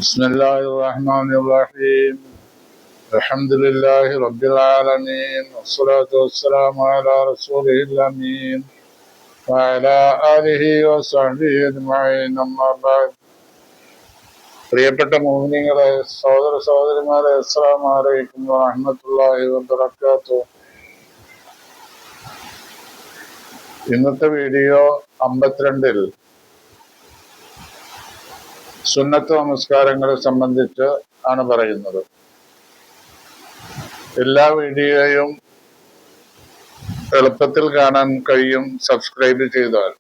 بسم الله الرحمن الرحيم. الحمد لله رب العالمين والصلاة والسلام على رسوله الأمين وعلى آله وصحبه أجمعين. أما بعد. പ്രിയപ്പെട്ട മുഅ്മിനീങ്ങളെ, സഹോദര സഹോദരിമാരെ, അസ്സലാമു അലൈക്കും വറഹ്മത്തുള്ളാഹി വബറകാതുഹു. ഇന്നത്തെ വീഡിയോ 52-ൽ സുന്നത്ത് നമസ്കാരങ്ങളെ സംബന്ധിച്ച് ആണ് പറയുന്നത്. എല്ലാ വീഡിയോയും എളുപ്പത്തിൽ കാണാൻ കഴിയും സബ്സ്ക്രൈബ് ചെയ്താൽ.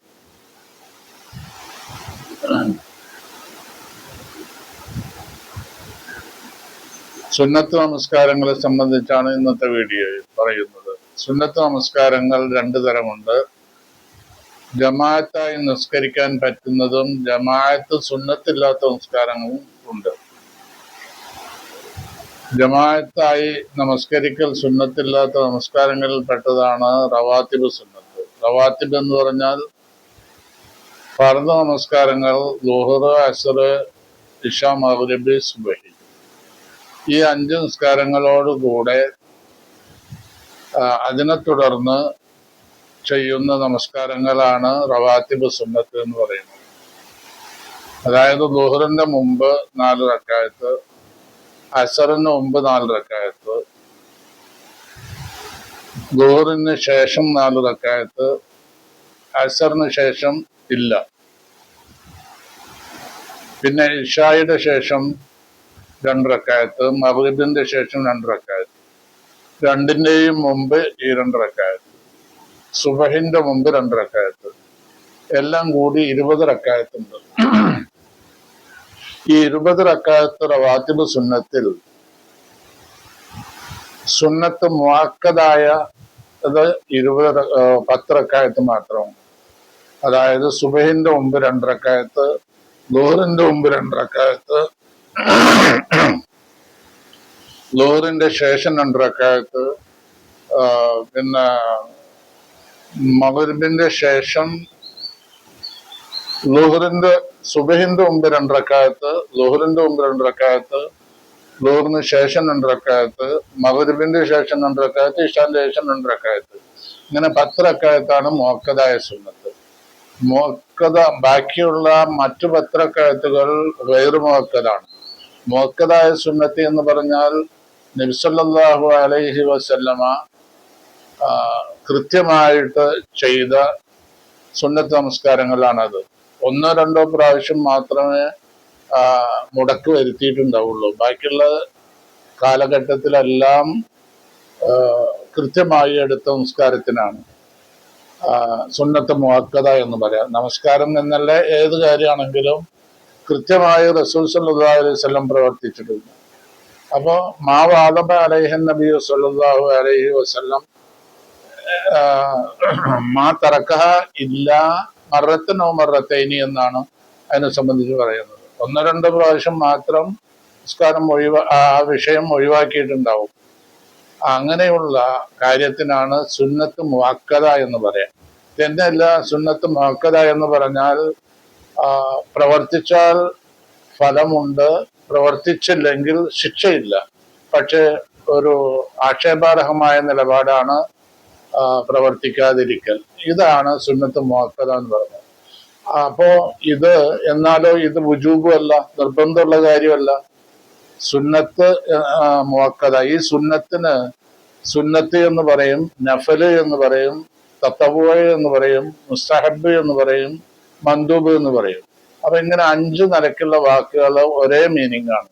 സുന്നത്ത് നമസ്കാരങ്ങളെ സംബന്ധിച്ചാണ് ഇന്നത്തെ വീഡിയോയിൽ പറയുന്നത്. സുന്നത്ത് നമസ്കാരങ്ങൾ രണ്ടു തരമുണ്ട്. ജമാഅത്തായി നിസ്കരിക്കാൻ പറ്റുന്നതും ജമാഅത്ത് സുന്നത്തില്ലാത്ത നമസ്കാരങ്ങളും ഉണ്ട്. ജമാഅത്തായി നമസ്കരിക്കൽ സുന്നത്തില്ലാത്ത നമസ്കാരങ്ങളിൽ പെട്ടതാണ് റവാത്തിബ് സുന്നത്ത്. റവാത്തിബ് എന്ന് പറഞ്ഞാൽ ഫർദ് നമസ്കാരങ്ങൾ ളുഹ്ർ, അസ്ർ, ഇശ, മഗ്രിബ്, സുബ്ഹി. ഈ 5 നിസ്കാരങ്ങളോടുകൂടെ അതിനെ തുടർന്ന് ചെയ്യുന്ന നമസ്കാരങ്ങളാണ് റവാത്തിബ് സുന്നത്ത് എന്ന് പറയുന്നത്. അതായത് ളുഹ്റിന്റെ മുമ്പ് 4 റക്അത്ത്, അസറിന് മുമ്പ് 4 റക്അത്ത്, ളുഹ്റിന് ശേഷം 4 റക്അത്ത്, അസറിന് ശേഷം ഇല്ല. പിന്നെ ഇശായുടെ ശേഷം 2 റക്അത്ത്, മഗ്രിബിന്റെ ശേഷം 2 റക്അത്ത്, രണ്ടിന്റെയും മുമ്പ് ഈ 2 റക്അത്ത്, സുബഹിന്റെ മുമ്പ് 2 റക്അത്ത്, എല്ലാം കൂടി 20 റക്അത്തുണ്ട്. ഈ 20 റക്അത്ത് റവാത്തിബ് സുന്നത്തിൽ സുന്നത്ത് മുഅക്കദായ 10 റക്അത്ത് മാത്രമാണ്. അതായത് സുബഹിന്റെ മുമ്പ് 2 റക്അത്ത്, ളുഹ്റിന്റെ മുമ്പ് 2 റക്അത്ത്, ളുഹ്റിന്റെ ശേഷം 2 റക്അത്ത്, പിന്നെ മഗ്രിബിന്റെ ശേഷം സുബഹിന്റെ മുമ്പ് 2 റക്അത്ത്, ളുഹ്റിന്റെ മുമ്പ് 2 റക്അത്ത്, ളുഹ്റിന് ശേഷം 2 റക്അത്ത്, മഗ്രിബിന്റെ ശേഷം 2 റക്അത്ത്, ഇശാന്റെ ശേഷം 2 റക്അത്ത്. ഇങ്ങനെ 10 റക്അത്താണ് മുഅക്കദായ സുന്നത്ത്. ബാക്കിയുള്ള മറ്റു 10 റക്അത്തുകൾ ഗൈറു മുഅക്കദാണ്. മുഅക്കദായ സുന്നത്ത് എന്ന് പറഞ്ഞാൽ നബി സല്ലല്ലാഹു അലൈഹി വസല്ലമ കൃത്യമായിട്ട് ചെയ്ത സുന്നത്ത് നമസ്കാരങ്ങളാണത്. 1-2 പ്രാവശ്യം മാത്രമേ മുടക്ക് വരുത്തിയിട്ടുണ്ടാവുള്ളൂ. ബാക്കിയുള്ള കാലഘട്ടത്തിലെല്ലാം കൃത്യമായി എടുത്ത നമസ്കാരത്തിനാണ് സുന്നത്ത് മുഅക്കദ എന്ന് പറയാം. നമസ്കാരം എന്നല്ല, ഏത് കാര്യമാണെങ്കിലും കൃത്യമായി റസൂൽ സല്ലല്ലാഹു അലൈഹി വസല്ലം പ്രവർത്തിച്ചിട്ടുണ്ട്. അപ്പോ മാവാദബ അലൈഹൻ നബി സല്ലല്ലാഹു അലൈഹി വസല്ലം മാ തറക്കഹ ഇല്ല മറത്തനോ മറത്തൈനി എന്നാണ് അതിനെ സംബന്ധിച്ച് പറയുന്നത്. 1-2 പ്രാവശ്യം മാത്രം നിസ്കാരം ആ വിഷയം ഒഴിവാക്കിയിട്ടുണ്ടാവും. അങ്ങനെയുള്ള കാര്യത്തിനാണ് സുന്നത്ത് മുഅക്കദ എന്ന് പറയാം. തന്നെയല്ല, സുന്നത്ത് മുഅക്കദ എന്ന് പറഞ്ഞാൽ പ്രവർത്തിച്ചാൽ ഫലമുണ്ട്, പ്രവർത്തിച്ചില്ലെങ്കിൽ ശിക്ഷയില്ല. പക്ഷെ ഒരു ആക്ഷേപാർഹമായ നിലപാടാണ് പ്രവർത്തിക്കാതിരിക്കൽ. ഇതാണ് സുന്നത്ത് മുഅക്കദ എന്ന് പറയുന്നത്. അപ്പോ എന്നാലോ ഇത് വുജൂബുമല്ല, നിർബന്ധമുള്ള കാര്യമല്ല. സുന്നത്ത് മുഅക്കദ. ഈ സുന്നത്തിന് സുന്നത്ത് എന്ന് പറയും, നഫല് എന്ന് പറയും, തത്തവുഅ എന്ന് പറയും, മുസ്തഹബ് എന്ന് പറയും, മന്ദൂബ് എന്ന് പറയും. അപ്പൊ ഇങ്ങനെ 5 നിലക്കുള്ള വാക്കുകൾ ഒരേ മീനിങ് ആണ്.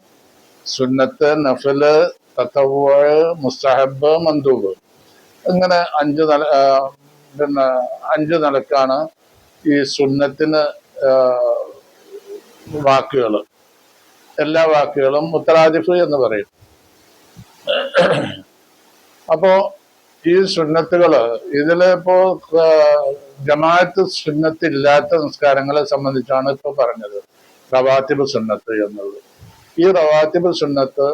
സുന്നത്ത്, നഫല്, തത്തവുഅ, മുസ്തഹബ്, മന്ദൂബ്. ഇങ്ങനെ 5 നിലക്കാണ് ഈ സുന്നത്തിന് വാക്കുകൾ. എല്ലാ വാക്കുകളും മുത്തറാദിഫ് എന്ന് പറയും. അപ്പോ ഈ സുന്നത്തുകള് ഇതിലിപ്പോ ജമാഅത്ത് സുന്നത്ത് ഇല്ലാത്ത നിസ്കാരങ്ങളെ സംബന്ധിച്ചാണ് ഇപ്പൊ പറഞ്ഞത്, റവാത്തിബ് സുന്നത്ത് എന്നുള്ളത്. ഈ റവാത്തിബ് സുന്നത്ത്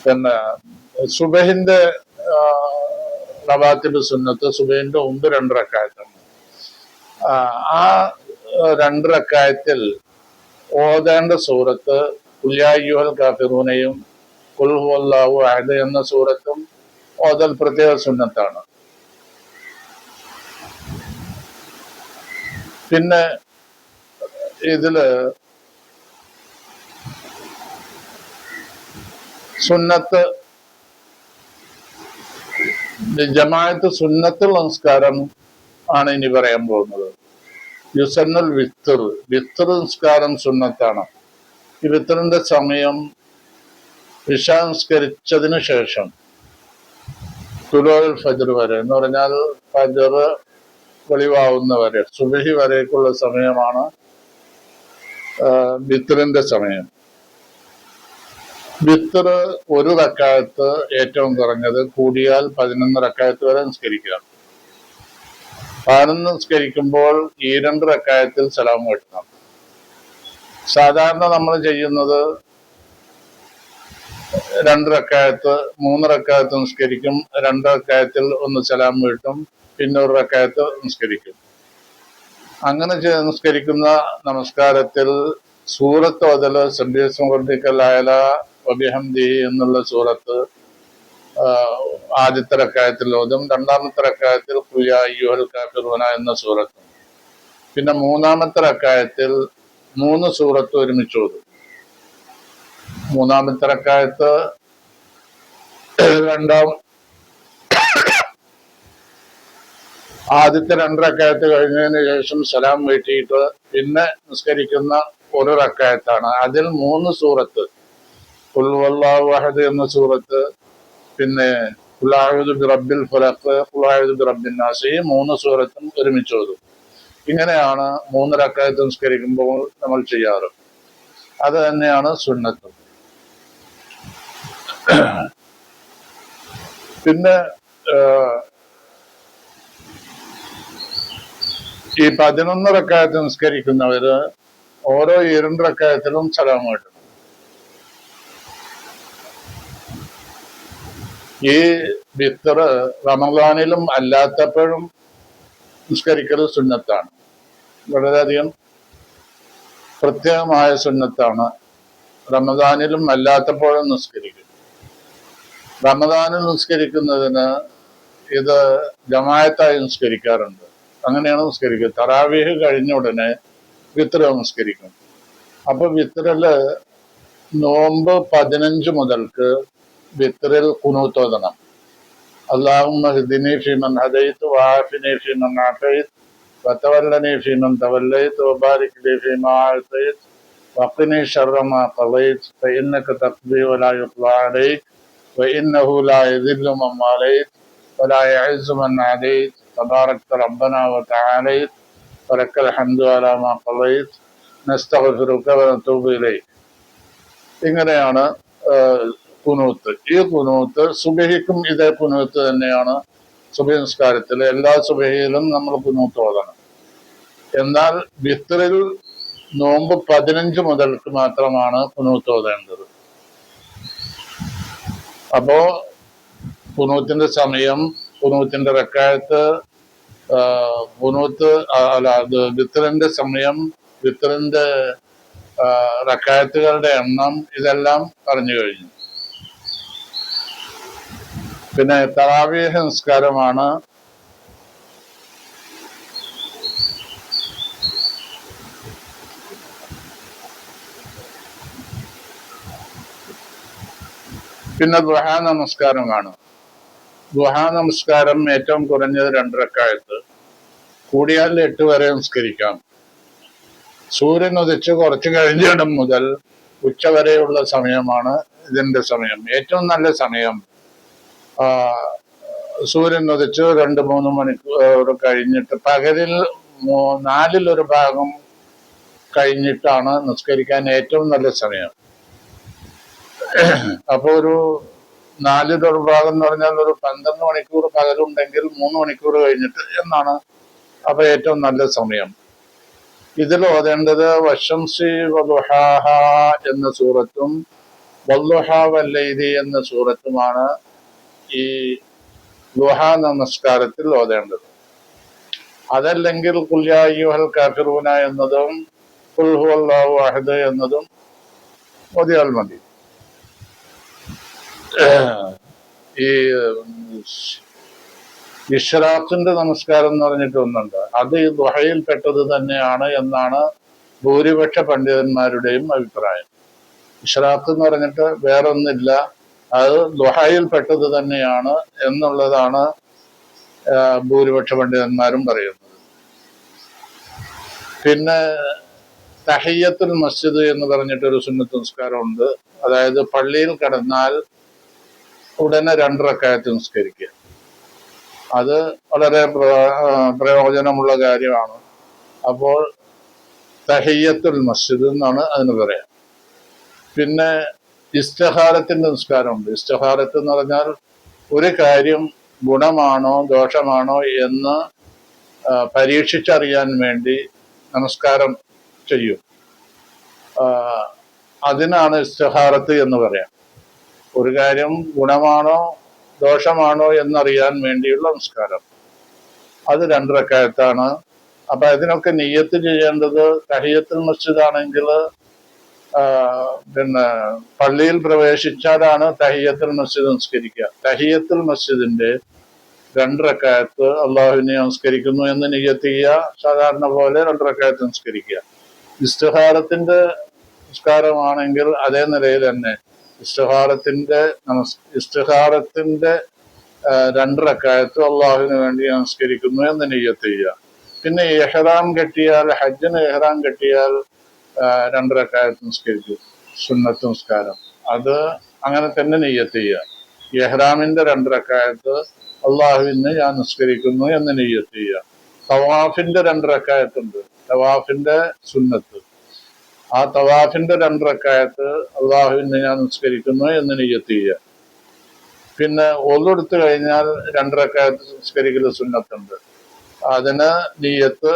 പിന്നെ സുബഹിന്റെ റവാത്തിബ് സുന്നത്ത് സുബഹിന്റെ മുമ്പ് 2 റക്അത്താണ്. ആ 2 റക്അത്തിൽ ഓതേണ്ട സൂറത്ത് ഖുൽ യാ അയ്യുഹൽ കാഫിറൂനയും ഖുൽ ഹുവല്ലാഹു അഹദ് എന്ന സൂറത്തും ഓതൽ പ്രത്യേക സുന്നത്താണ്. പിന്നെ ഇതില് സുന്നത്ത് ജമാഅത്ത് സുന്നത്തുൽ നമസ്കാരം ആണ് ഇനി പറയാൻ പോകുന്നത്. യുസന്നുൽ വിത്തർ, വിത്തർ നിസ്കാരം സുന്നത്താണ്. ഈ വിത്തറിന്റെ സമയം ഇശാ നിസ്കരിച്ചതിന് ശേഷം തുലോൽ ഫജ്ർ വരെ എന്ന് പറഞ്ഞാൽ ഫജ്ർ വെളിവാവുന്നവരെ സുബഹി വരേക്കുള്ള സമയമാണ് വിത്തറിന്റെ സമയം. വിത്തർ ഒരു റക്അത്ത് ഏറ്റവും കുറഞ്ഞത് കൂടിയാൽ 11 റക്അത്ത് വരെ നിസ്കരിക്കാം. 11 നിസ്കരിക്കുമ്പോൾ ഈ 2 റക്അത്തിൽ സലാം വീട്ടണം. സാധാരണ നമ്മൾ ചെയ്യുന്നത് 2 റക്അത്ത് 3 റക്അത്ത് നിസ്കരിക്കും, 2 റക്അത്തിൽ ഒന്ന് സലാം വീട്ടും, പിന്നെ 1 റക്അത്ത് നിസ്കരിക്കും. അങ്ങനെ നിസ്കരിക്കുന്ന നമസ്കാരത്തിൽ സൂറത്ത് ഓതല് സബ്ബിഹസ്മുറബ്ബിക്കൽ വബിഹംദിഹി എന്നുള്ള സൂറത്ത് ആദ്യത്തെ റക്അത്തിൽ ഓതും. 2ാമത്തെ റക്അത്തിൽ ഖുൽ യാ അയ്യുഹൽ കാഫിറൂന എന്ന സൂറത്തും. പിന്നെ 3ാമത്തെ റക്അത്തിൽ 3 സൂറത്ത് ഒരുമിച്ച് ഓതും. 3ാമത്തെ റക്അത്ത് ആദ്യത്തെ 2 റക്അത്ത് കഴിഞ്ഞതിന് ശേഷം സലാം വീട്ടിയിട്ട് പിന്നെ നിസ്കരിക്കുന്ന 1 റക്അത്താണ്. അതിൽ 3 സൂറത്ത് ഖുൽ ഹുവല്ലാഹു അഹദ് എന്ന സൂറത്ത്, പിന്നെ ഖുൽ അഊദു ബിറബ്ബിൽ ഫലഖ്, ഖുൽ അഊദു ബിറബ്ബിൻ നാസ്, ഈ 3 സൂറത്തും ഒരുമിച്ച് ഓതും. ഇങ്ങനെയാണ് 3 റക്അത്ത് നിസ്കരിക്കുമ്പോൾ നമ്മൾ ചെയ്യാറ്. അത് തന്നെയാണ് സുന്നത്ത്. പിന്നെ ഈ 11 റക്അത്ത് നിസ്കരിക്കുന്നവര് ഓരോ 2 റക്അത്തിലും സലാം വീട്ടണം. ഈ വിത്തർ റമദാനിലും അല്ലാത്തപ്പോഴും നിസ്കരിക്കൽ സുന്നത്താണ്. വളരെയധികം പ്രത്യേകമായ സുന്നത്താണ്. റമദാനിലും അല്ലാത്തപ്പോഴും നിസ്കരിക്കും. റമദാനിൽ നിസ്കരിക്കുന്നതിന് ഇത് ജമാഅത്തായി നിസ്കരിക്കാറുണ്ട്. അങ്ങനെയാണ് നിസ്കരിക്കുക. തറാവീഹ് കഴിഞ്ഞ ഉടനെ വിത്തർ നിസ്കരിക്കും. അപ്പൊ വിത്തറില് നോമ്പ് 15 മുതൽക്ക് വിത്തറിൽ ഖുനൂത്ത് ഓതണം. അല്ലാഹുമ്മ ഹ്ദിനി ഫീമൻ ഹദൈത് വആഫിനി ഫീമൻ ആഫൈത് വതവല്ലനി ഫീമൻ തവല്ലൈത് വബാരിക് ലി ഫീമാ അഅതൈത് വഖിനി ശർറ മാ ഖളൈത് ഫഇന്നക തഖ്ദി വലാ യുഖ്ളാ അലൈക് വഇന്നഹു ലാ യദില്ലു മൻ വാലൈത് വലാ യഉസ്സു മൻ അദൈത് തബാറക്ത റബ്ബനാ വതആലൈത് വലക്കൽ ഹംദു അലാ മാ ഖളൈത് നസ്തഗ്ഫിറുക വനതൂബു ഇലൈക്. ഇങ്ങനെയാണ് കുനൂത്ത്. ഈ കുനൂത്ത് സുബഹിക്കും ഇതേ കുനൂത്ത് തന്നെയാണ്. സുബഹി നിസ്കാരത്തിൽ എല്ലാ സുബഹിയിലും നമ്മൾ കുനൂത്ത് ഓതണം. എന്നാൽ വിത്തറിൽ നോമ്പ് 15 മുതൽക്ക് മാത്രമാണ് കുനൂത്ത് ഓതേണ്ടത്. അപ്പോ കുനൂത്തിന്റെ സമയം, കുനൂത്തിന്റെ റക്അത്ത്, കുനൂത്ത് വിത്തറിന്റെ സമയം, വിത്തറിന്റെ റക്അത്തുകളുടെ എണ്ണം ഇതെല്ലാം പറഞ്ഞു കഴിഞ്ഞു. പിന്നെ തറാവീഹ് നിസ്കാരമാണ് പിന്നെ ദുഹാ നമസ്കാരമാണ്. ദുഹാ നമസ്കാരം ഏറ്റവും കുറഞ്ഞത് 2 റക്അത്ത്, കൂടിയാൽ 8 വരെ നിസ്കരിക്കാം. സൂര്യൻ ഉദിച്ച് കുറച്ച് കഴിഞ്ഞിടം മുതൽ ഉച്ച വരെയുള്ള സമയമാണ് ഇതിന്റെ സമയം. ഏറ്റവും നല്ല സമയം സൂര്യൻ ഉദിച്ച് 2-3 മണിക്കൂർ കഴിഞ്ഞിട്ട് പകലിൽ 4-1 ഭാഗം കഴിഞ്ഞിട്ടാണ് നിസ്കരിക്കാൻ ഏറ്റവും നല്ല സമയം. അപ്പൊ ഒരു 4-1 ഭാഗം എന്ന് പറഞ്ഞാൽ ഒരു 12 മണിക്കൂർ പകലുണ്ടെങ്കിൽ 3 മണിക്കൂർ കഴിഞ്ഞിട്ട് എന്നാണ് അപ്പൊ ഏറ്റവും നല്ല സമയം. ഇതിൽ ഓതേണ്ടത് വശംസി വദുഹാഹ എന്ന സൂറത്തും വദ്ദുഹാ വല്ലൈലി എന്ന സൂറത്തുമാണ് ഈ ദുഹാ നമസ്കാരത്തിൽ ഓതേണ്ടത്. അതല്ലെങ്കിൽ ഖുൽ യാ അയ്യുഹൽ കാഫിറൂന എന്നതും ഖുൽ ഹുവല്ലാഹു അഹദ് എന്നതും ഓതിയാൽ മതി. ഈ ഇഷ്റാഖിന്റെ നമസ്കാരം എന്ന് പറഞ്ഞിട്ട് ഒന്നുണ്ട്. അത് ഈ ദുഹയിൽ പെട്ടത് തന്നെയാണ് എന്നാണ് ഭൂരിപക്ഷ പണ്ഡിതന്മാരുടെയും അഭിപ്രായം. ഇഷ്റാഖ് എന്ന് പറഞ്ഞിട്ട് വേറൊന്നില്ല, അത് ദുഹയിൽ പെട്ടത് തന്നെയാണ് എന്നുള്ളതാണ് ഭൂരിപക്ഷ പണ്ഡിതന്മാരും പറയുന്നത്. പിന്നെ തഹിയ്യത്തുൽ മസ്ജിദ് എന്ന് പറഞ്ഞിട്ടൊരു സുന്നത്ത് നിസ്കാരമുണ്ട്. അതായത് പള്ളിയിൽ കടന്നാൽ ഉടനെ 2 റക്അത്ത് നിസ്കരിക്കുക. അത് വളരെ പ്രയോജനമുള്ള കാര്യമാണ്. അപ്പോൾ തഹിയ്യത്തുൽ മസ്ജിദ് എന്നാണ് അതിന് പറയാം. പിന്നെ ഇസ്തിഖാറത്തിന്റെ നിസ്കാരമുണ്ട്. ഇസ്തിഖാറത്ത് എന്ന് പറഞ്ഞാൽ ഒരു കാര്യം ഗുണമാണോ ദോഷമാണോ എന്ന് പരീക്ഷിച്ചറിയാൻ വേണ്ടി നമസ്കാരം ചെയ്യും. അതിനാണ് ഇസ്തിഖാറത്ത് എന്ന് പറയാം. ഒരു കാര്യം ഗുണമാണോ ദോഷമാണോ എന്നറിയാൻ വേണ്ടിയുള്ള നമസ്കാരം. അത് 2 റക്അത്താണ്. അപ്പൊ അതിനൊക്കെ നിയ്യത്ത് ചെയ്യേണ്ടത് തഹിയ്യത്തുൽ മസ്ജിദ് ആണെങ്കിൽ പിന്നെ പള്ളിയിൽ പ്രവേശിച്ചാലാണ് തഹിയ്യത്തുൽ മസ്ജിദ് നിസ്കരിക്കുക. തഹിയ്യത്തുൽ മസ്ജിദിന്റെ 2 റക്അത്ത് അള്ളാഹുവിനെ നമസ്കരിക്കുന്നു എന്ന് നിയ്യത്ത് ചെയ്യുക. സാധാരണ പോലെ 2 റക്അത്ത് നമസ്കരിക്കുക. ഇസ്തിഖാറത്തിന്റെ നമസ്കാരമാണെങ്കിൽ അതേ നിലയിൽ തന്നെ ഇസ്തിഖാറത്തിന്റെ 2 റക്അത്ത് അള്ളാഹുവിന് വേണ്ടി നമസ്കരിക്കുന്നു എന്ന് നിയ്യത്ത് ചെയ്യുക. പിന്നെ ഇഹ്റാം കെട്ടിയാൽ, ഹജ്ജിന് ഇഹ്റാം കെട്ടിയാൽ 2 റക്അത്ത് നിസ്കരിക്കും, സുന്നത്ത് നിസ്കാരം. അത് അങ്ങനെ തന്നെ നിയ്യത്ത് ചെയ്യുക. ഇഹ്റാമിന്റെ 2 റക്അത്ത് അള്ളാഹുവിന് ഞാൻ നിസ്കരിക്കുന്നു എന്ന് നിയ്യത്ത് ചെയ്യുക. തവാഫിന്റെ 2 റക്അത്ത് ഉണ്ട്, തവാഫിന്റെ സുന്നത്ത്. ആ തവാഫിന്റെ 2 റക്അത്ത് അള്ളാഹുവിന് ഞാൻ നിസ്കരിക്കുന്നു എന്ന് നിയ്യത്ത് ചെയ്യുക. പിന്നെ ഒളു എടുത്തു കഴിഞ്ഞാൽ 2 റക്അത്ത് നിസ്കരിക്കൽ സുന്നത്തുണ്ട്. അതിന് നിയ്യത്ത്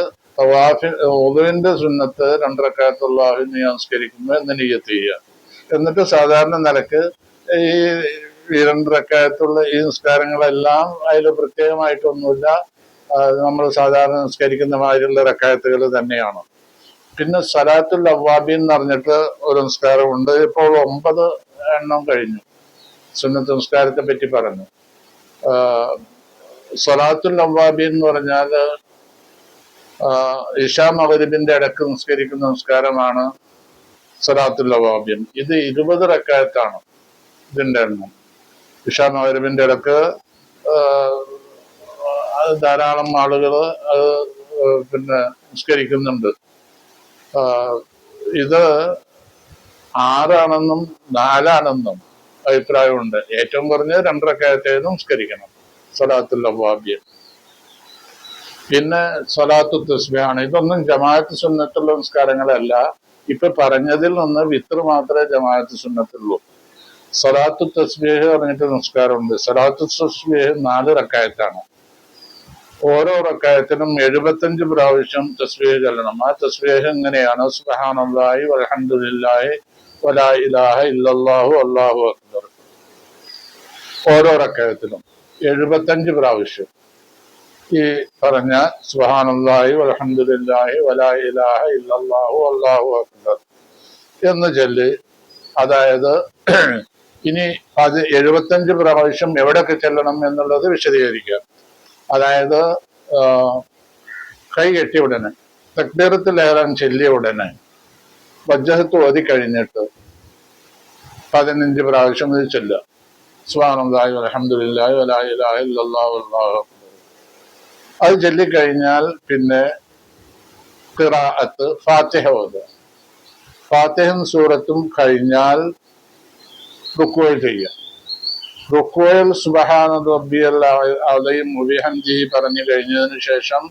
ഒളുവിന്റെ സുന്നത്ത് 2 റക്അത്ത് അള്ളാഹുവിന് ഞാൻ നിസ്കരിക്കുന്നു എന്ന് നിയ്യത്ത് ചെയ്യുക. എന്നിട്ട് സാധാരണ നിലക്ക് ഈ 2 റക്അത്തുള്ള ഈ നിസ്കാരങ്ങളെല്ലാം അതിൽ പ്രത്യേകമായിട്ടൊന്നുമില്ല, നമ്മൾ സാധാരണ നിസ്കരിക്കുന്ന മാതിരിയുള്ള റക്അത്തുകൾ തന്നെയാണ്. പിന്നെ സലാത്തുൽ അവ്വാബീൻ എന്ന് പറഞ്ഞിട്ട് ഒരു നിസ്കാരമുണ്ട്. ഇപ്പോൾ 9 എണ്ണം കഴിഞ്ഞു. സുന്നത്ത് നിസ്കാരത്തെ പറ്റി പറഞ്ഞു. സലാത്തുൽ അവ്വാബീൻ എന്ന് പറഞ്ഞാൽ ഇശാ മഗ്രിബിന്റെ ഇടക്ക് നിസ്കരിക്കുന്ന നിസ്കാരമാണ് സലാത്തുൽ അവ്വാബീൻ. ഇത് 20 റക്അത്താണ് ഇതിന്റെ എണ്ണം. ഇശാ മഗ്രിബിന്റെ ഇടക്ക് ധാരാളം ആളുകൾ അത് പിന്നെ നിസ്കരിക്കുന്നുണ്ട്. ഇത് 6 ആണെന്നും 4 ആണെന്നും അഭിപ്രായമുണ്ട്. ഏറ്റവും കുറഞ്ഞ 2 റക്അത്ത് നമസ്കരിക്കണം സലാത്തുൽ അവ്വാബീൻ. പിന്നെ സ്വലാത്തു തസ്ബീഹാണ്. ഇതൊന്നും ജമാഅത്ത് സുന്നത്തുള്ള നമസ്കാരങ്ങളല്ല. ഇപ്പൊ പറഞ്ഞതിൽ നിന്ന് വിത്ർ മാത്രമേ ജമാഅത്ത് സുന്നത്തുള്ളൂ. സ്വലാത്തു തസ്ബീഹ് പറഞ്ഞിട്ട് നമസ്കാരമുണ്ട്. സ്വലാത്തു തസ്ബീഹ് 4 റക്അത്താണ്. ഓരോ റക്അത്തിനും 75 പ്രാവശ്യം തസ്ബീഹ് ചൊല്ലണം. ആ തസ്ബീഹ് ഇങ്ങനെയാണ്: സുബ്ഹാനല്ലാഹി വൽഹംദുലില്ലാഹി വലാ ഇലാഹ ഇല്ലല്ലാഹു അല്ലാഹു അക്ബർ. ഓരോ റക്അത്തിനും 75 പ്രാവശ്യം ഈ പറഞ്ഞ സുബ്ഹാനല്ലാഹി വൽഹംദുലില്ലാഹി വലാ ഇലാഹ ഇല്ലല്ലാഹു അല്ലാഹു അക്ബർ എന്ന് ചൊല്ലി. അതായത് ഇനി അത് 75 പ്രാവശ്യം എവിടെയൊക്കെ ചെല്ലണം എന്നുള്ളത് വിശദീകരിക്കാം. അതായത് കൈ കെട്ടിയ ഉടനെ, തക്ബീറത്തുൽ ഇഹ്റാം ചൊല്ലിയ ഉടനെ വജ്ഹത്ത് ഓതി കഴിഞ്ഞിട്ട് 15 പ്രാവശ്യം ഇത് ചൊല്ലുക: സുബ്ഹാനല്ലാഹി വൽഹംദുലില്ലാഹി വലാ ഇലാഹ ഇല്ലല്ലാഹു അല്ലാഹു അക്ബർ. അത് ചൊല്ലിക്കഴിഞ്ഞാൽ പിന്നെ ഖിറാഅത്ത് ഫാത്തിഹ ഓതുക. ഫാത്തിഹയും സൂറത്തും കഴിഞ്ഞാൽ റുക്കൂഅ് ചെയ്യുക. റുക്കൂഅ് സുബ്ഹാന റബ്ബിയൽ അസീം വബിഹംദിഹി പറഞ്ഞു കഴിഞ്ഞതിന് ശേഷം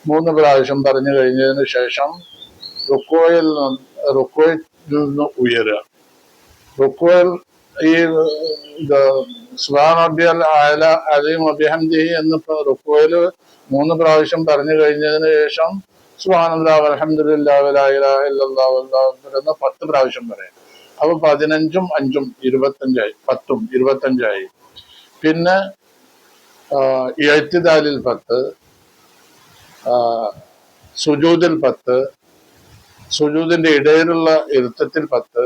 3 പ്രാവശ്യം പറഞ്ഞു കഴിഞ്ഞതിന് ശേഷം റുക്കൂഅിൽ നിന്ന് ഉയരുക. റുക്കൂഅ് ഈ സുബ്ഹാന റബ്ബിയൽ അസീം വബിഹംദിഹി എന്ന് റുക്കൂഅിൽ 3 പ്രാവശ്യം പറഞ്ഞു കഴിഞ്ഞതിന് ശേഷം സുബ്ഹാനല്ലാഹി വൽഹംദുലില്ലാഹി വലാ ഇലാഹ ഇല്ലല്ലാഹു വല്ലാഹു അക്ബർ എന്ന് 10 പ്രാവശ്യം പറയാം. അപ്പൊ 15ഉം 5ഉം 25ആയി, 10ഉം 25ആയി. പിന്നെ ഇഅ്തിദാലിൽ 10, സുജൂദിൽ 10, സുജൂദിന്റെ ഇടയിലുള്ള ഇരുത്തത്തിൽ 10,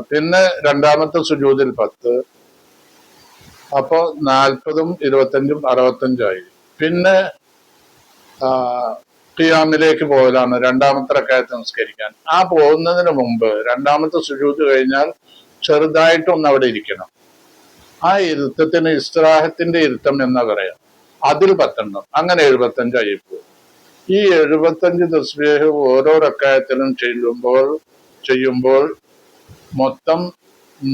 പിന്നെ രണ്ടാമത്തെ സുജൂദിൽ 10. അപ്പോ 40ഉം 25ഉം 65ആയി. പിന്നെ ഖിയാമിലേക്ക് പോകലാണ് രണ്ടാമത്തെ റക്അത്ത് നിസ്കരിക്കാൻ. ആ പോകുന്നതിന് മുമ്പ് രണ്ടാമത്തെ സുജൂദ് കഴിഞ്ഞാൽ ചെറുതായിട്ടൊന്ന് അവിടെ ഇരിക്കണം. ആ ഇരുത്തത്തിന് ഇസ്തിറാഹത്തിന്റെ ഇരുത്തം എന്നാ പറയാം. അതിൽ 10 അങ്ങനെ 75ആയി പോകും. ഈ 75 തസ്ബീഹ് ഓരോ റക്അത്തിലും ചെയ്യുമ്പോൾ മൊത്തം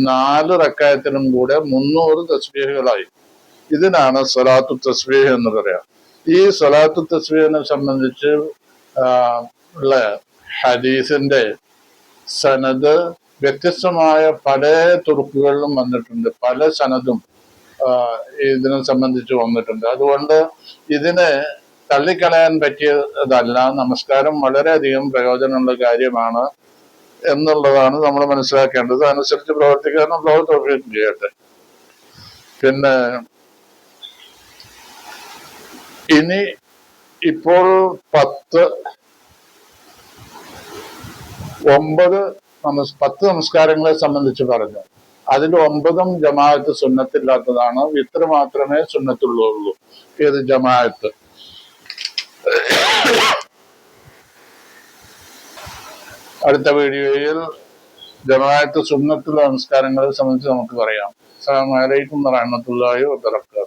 4 റക്അത്തിനും കൂടെ 300 തസ്ബീഹുകളായി. ഇതിനാണ് സ്വലാത്തു തസ്ബീഹ് എന്ന് പറയാം. ഈ സ്വലാത്തു തസ്ബീഹിനെ സംബന്ധിച്ച് ഉള്ള ഹദീസിന്റെ സനദ് വ്യത്യസ്തമായ പല തുറുക്കുകളിലും വന്നിട്ടുണ്ട്. പല സനദും ഇതിനെ സംബന്ധിച്ച് വന്നിട്ടുണ്ട്. അതുകൊണ്ട് ഇതിനെ തള്ളിക്കളയാൻ പറ്റിയതല്ല. നമസ്കാരം വളരെയധികം പ്രയോജനമുള്ള കാര്യമാണ് എന്നുള്ളതാണ് നമ്മൾ മനസ്സിലാക്കേണ്ടത്. അനുസരിച്ച് പ്രവർത്തിക്കാൻ നമ്മൾ തൗഫീഖ് ചെയ്യട്ടെ. പിന്നെ ഇനി ഇപ്പോൾ 10 നമസ്കാരങ്ങളെ സംബന്ധിച്ച് പറഞ്ഞു. അതിൽ 9ഉം ജമാഅത്ത് സുന്നത്തില്ലാത്തതാണ്. വിത്ർ മാത്രമേ സുന്നത്തുള്ളൂ. ഏത് ജമാഅത്ത്. അടുത്ത വീഡിയോയിൽ ജമാഅത്ത് സുന്നത്തുള്ള നമസ്കാരങ്ങളെ സംബന്ധിച്ച് നമുക്ക് പറയാം. അസ്സലാമു അലൈക്കും വറഹ്മത്തുള്ളാഹി വബറകാതുഹു.